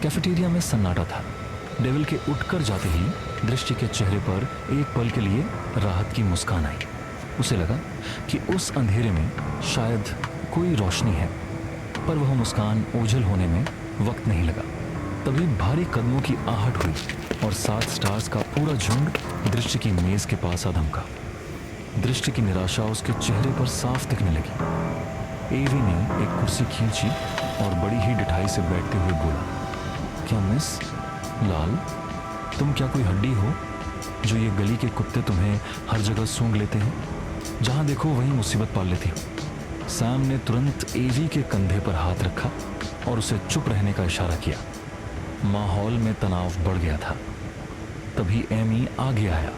Cafeteria में सन्नाटा था। डेविल के उठकर जाते ही दृष्टि के चेहरे पर एक पल के लिए राहत की मुस्कान आई। उसे लगा कि उस अंधेरे में शायद कोई रोशनी है, पर वह मुस्कान ओझल होने में वक्त नहीं लगा। तभी भारी कदमों की आहट हुई और 7 स्टार्स का पूरा झुंड दृष्टि की मेज के पास आ धमका। दृष्टि की निराशा उसके चेहरे पर साफ दिखने लगी। एवी ने एक कुर्सी खींची और बड़ी ही डिठाई से बैठते हुए बोला, क्या मिस लाल, तुम क्या कोई हड्डी हो जो ये गली के कुत्ते तुम्हें हर जगह सूंघ लेते हैं? जहां देखो वहीं मुसीबत पाल लेती हो। सैम ने तुरंत एवी के कंधे पर हाथ रखा और उसे चुप रहने का इशारा किया। माहौल में तनाव बढ़ गया था। तभी एमी आगे आया।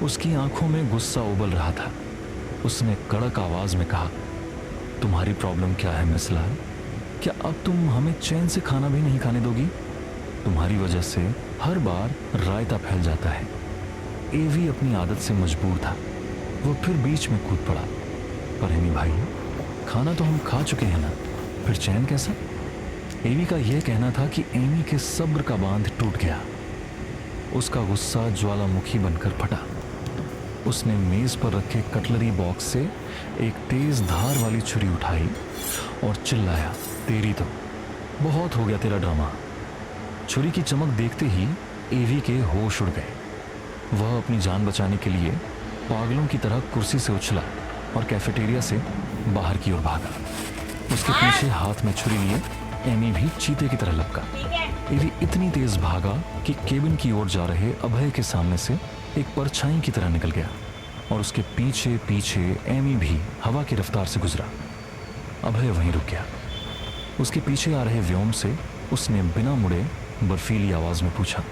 उसकी आंखों में गुस्सा उबल रहा था। उसने कड़क आवाज में कहा, तुम्हारी प्रॉब्लम क्या है मिस लाल? क्या अब तुम हमें चैन से खाना भी नहीं खाने दोगी? तुम्हारी वजह से हर बार रायता फैल जाता है। एवी अपनी आदत से मजबूर था। वो फिर बीच में कूद पड़ा, पर एमी भाई, खाना तो हम खा चुके हैं ना, फिर चैन कैसा? एवी का यह कहना था कि एमी के सब्र का बांध टूट गया। उसका गुस्सा ज्वालामुखी बनकर फटा। उसने मेज पर रखे कटलरी बॉक्स से एक तेज धार वाली छुरी उठाई और चिल्लाया, तेरी तो बहुत हो गया तेरा ड्रामा। छुरी की चमक देखते ही एवी के होश उड़ गए। वह अपनी जान बचाने के लिए पागलों की तरह कुर्सी से उछला और कैफेटेरिया से बाहर की ओर भागा। उसके पीछे हाथ में छुरी लिए एमी भी चीते की तरह लपका। एवी इतनी तेज भागा कि केबिन की ओर जा रहे अभय के सामने से एक परछाई की तरह निकल गया और उसके पीछे पीछे एमी भी हवा की रफ्तार से गुजरा। अभय वहीं रुक गया। उसके पीछे आ रहे व्योम से उसने बिना मुड़े बर्फीली आवाज में पूछा,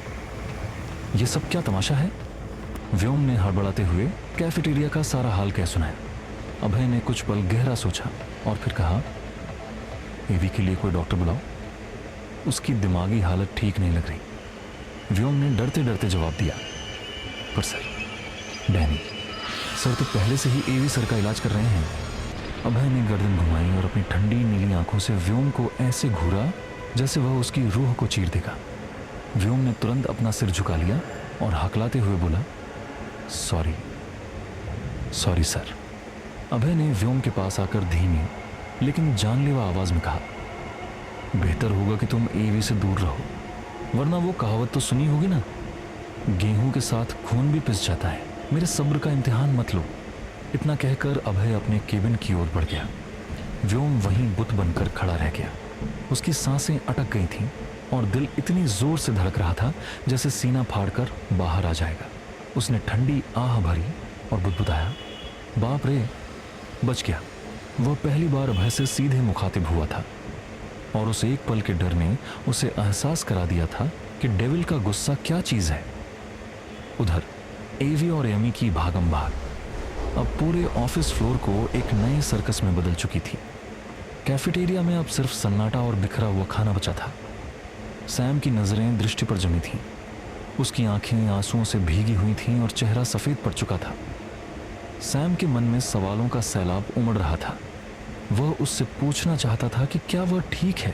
यह सब क्या तमाशा है? व्योम ने हड़बड़ाते हुए कैफेटेरिया का सारा हाल कह सुनाया। अभय ने कुछ पल गहरा सोचा और फिर कहा, एवी के लिए कोई डॉक्टर बुलाओ, उसकी दिमागी हालत ठीक नहीं लग रही। व्योम ने डरते डरते जवाब दिया, पर सर, डैनी सर तो पहले से ही एवी सर का इलाज कर रहे हैं। अभय ने गर्दन घुमाई और अपनी ठंडी नीली आंखों से व्योम को ऐसे घूरा जैसे वह उसकी रूह को चीर देगा। व्योम ने तुरंत अपना सिर झुका लिया और हकलाते हुए बोला, सॉरी सर। अभय ने व्योम के पास आकर धीमी लेकिन जानलेवा आवाज में कहा, बेहतर होगा कि तुम एवी से दूर रहो, वरना वो कहावत तो सुनी होगी ना, गेहूं के साथ खून भी पिस जाता है। मेरे सब्र का इम्तिहान मत लो। इतना कहकर अभय अपने केबिन की ओर बढ़ गया। व्योम वहीं बुत बनकर खड़ा रह गया। उसकी सांसें अटक गई थीं और दिल इतनी जोर से धड़क रहा था जैसे सीना फाड़कर बाहर आ जाएगा। उसने ठंडी आह भरी और बुदबुदाया, बाप रे, बच गया। वह पहली बार अभय से सीधे मुखातिब हुआ था और उस एक पल के डर ने उसे एहसास करा दिया था कि डेविल का गुस्सा क्या चीज है। उधर एवी और एमी की भागम भाग अब पूरे ऑफिस फ्लोर को एक नए सर्कस में बदल चुकी थी। कैफेटेरिया में अब सिर्फ सन्नाटा और बिखरा हुआ खाना बचा था। सैम की नजरें दृष्टि पर जमी थीं। उसकी आंखें आंसुओं से भीगी हुई थीं और चेहरा सफेद पड़ चुका था। सैम के मन में सवालों का सैलाब उमड़ रहा था। वह उससे पूछना चाहता था कि क्या वह ठीक है,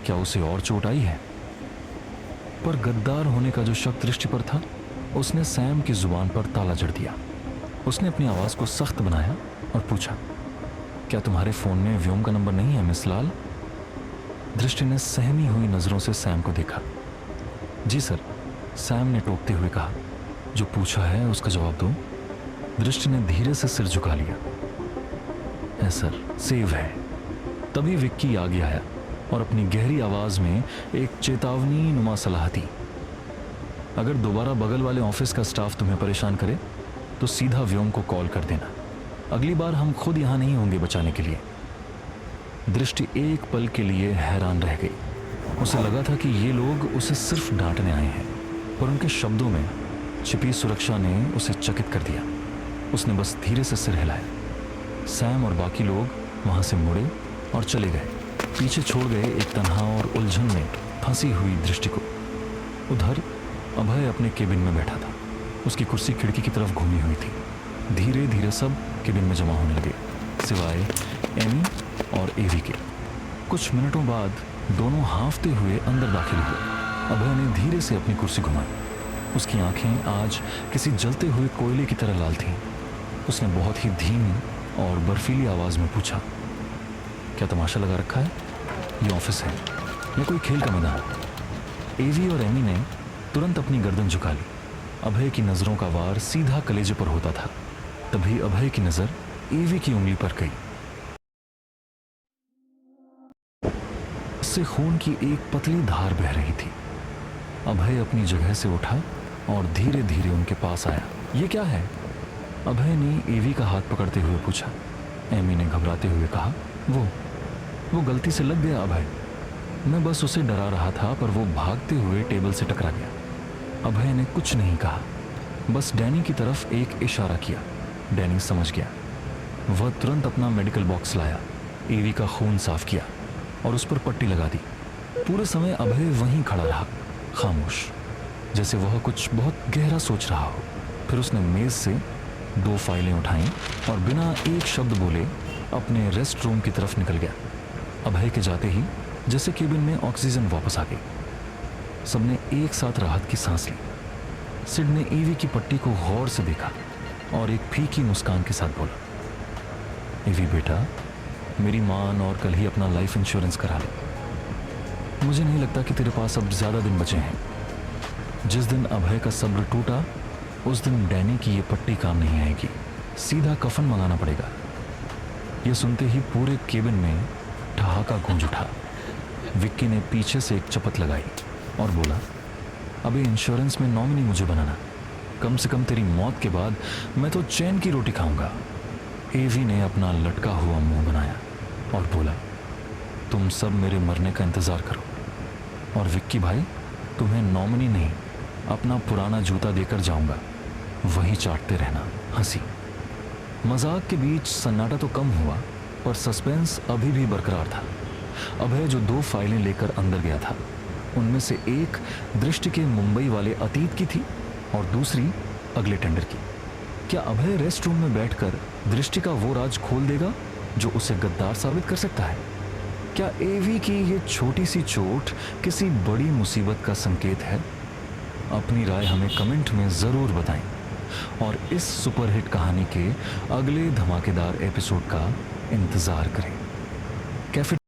क्या उसे और चोट आई है, पर गद्दार होने का जो शक दृष्टि पर था उसने सैम की जुबान पर ताला जड़ दिया। उसने अपनी आवाज को सख्त बनाया और पूछा, क्या तुम्हारे फोन में व्योम का नंबर नहीं है मिस लाल? दृष्टि ने सहमी हुई नजरों से सैम को देखा। जी सर, सैम ने टोकते हुए कहा, जो पूछा है उसका जवाब दो। दृष्टि ने धीरे से सिर झुका लिया। है सर, सेव है। तभी विक्की आगे आया और अपनी गहरी आवाज में एक चेतावनी नुमा सलाह दी, अगर दोबारा बगल वाले ऑफिस का स्टाफ तुम्हें परेशान करे तो सीधा व्योम को कॉल कर देना। अगली बार हम खुद यहां नहीं होंगे बचाने के लिए। दृष्टि एक पल के लिए हैरान रह गई। उसे लगा था कि ये लोग उसे सिर्फ डांटने आए हैं, पर उनके शब्दों में छिपी सुरक्षा ने उसे चकित कर दिया। उसने बस धीरे से सिर हिलाया। सैम और बाकी लोग वहां से मुड़े और चले गए, पीछे छोड़ गए एक तन्हा और उलझन में फंसी हुई दृष्टि को। उधर अभय अपने केबिन में बैठा था। उसकी कुर्सी खिड़की की तरफ घूमी हुई थी। धीरे धीरे सब केबिन में जमा होने लगे, सिवाय एमी और एवी के। कुछ मिनटों बाद दोनों हांफते हुए अंदर दाखिल हुए। अभय ने धीरे से अपनी कुर्सी घुमाई। उसकी आंखें आज किसी जलते हुए कोयले की तरह लाल थीं। उसने बहुत ही धीमी और बर्फीली आवाज में पूछा, क्या तमाशा लगा रखा है? ये ऑफिस है या कोई खेल का मैदान? एवी और एमी ने तुरंत अपनी गर्दन झुका ली। अभय की नजरों का वार सीधा कलेजे पर होता था। तभी अभय की नजर एवी की उंगली पर गई। उससे खून की एक पतली धार बह रही थी। अभय अपनी जगह से उठा और धीरे धीरे उनके पास आया। ये क्या है? अभय ने एवी का हाथ पकड़ते हुए पूछा। एमी ने घबराते हुए कहा, वो गलती से लग गया अभय। मैं बस उसे डरा रहा था, पर वो भागते हुए टेबल से टकरा गया। अभय ने कुछ नहीं कहा, बस डैनी की तरफ एक इशारा किया। डैनी समझ गया। वह तुरंत अपना मेडिकल बॉक्स लाया, एवी का खून साफ किया और उस पर पट्टी लगा दी। पूरे समय अभय वहीं खड़ा रहा, खामोश, जैसे वह कुछ बहुत गहरा सोच रहा हो। फिर उसने मेज से 2 फाइलें उठाईं और बिना एक शब्द बोले अपने रेस्ट रूम की तरफ निकल गया। अभय के जाते ही जैसे केबिन में ऑक्सीजन वापस आ गई। सबने एक साथ राहत की सांस ली। सिड ने ईवी की पट्टी को गौर से देखा और एक फीकी मुस्कान के साथ बोला, ईवी बेटा, मेरी मान और कल ही अपना लाइफ इंश्योरेंस करा ले। मुझे नहीं लगता कि तेरे पास अब ज्यादा दिन बचे हैं। जिस दिन अभय का सब्र टूटा, उस दिन डैनी की ये पट्टी काम नहीं आएगी। सीधा कफन मंगाना पड़ेगा। यह सुनते ही पूरे केबिन में ठहाका गूंज उठा। विक्की ने पीछे से एक चपत लगाई और बोला, अबे इंश्योरेंस में नॉमिनी मुझे बनाना। कम से कम तेरी मौत के बाद मैं तो चैन की रोटी खाऊंगा। एवी ने अपना लटका हुआ मुंह बनाया और बोला, तुम सब मेरे मरने का इंतजार करो और विक्की भाई, तुम्हें नॉमिनी नहीं, अपना पुराना जूता देकर जाऊंगा, वहीं चाटते रहना। हंसी मजाक के बीच सन्नाटा तो कम हुआ, पर सस्पेंस अभी भी बरकरार था। अभय जो 2 फाइलें लेकर अंदर गया था, उनमें से एक दृष्टि के मुंबई वाले अतीत की थी और दूसरी अगले टेंडर की। क्या अभय रेस्ट रूम में बैठकर दृष्टि का वो राज खोल देगा जो उसे गद्दार साबित कर सकता है? क्या एवी की ये छोटी सी चोट किसी बड़ी मुसीबत का संकेत है? अपनी राय हमें कमेंट में ज़रूर बताएं और इस सुपरहिट कहानी के अगले धमाकेदार एपिसोड का इंतज़ार करें। कैफे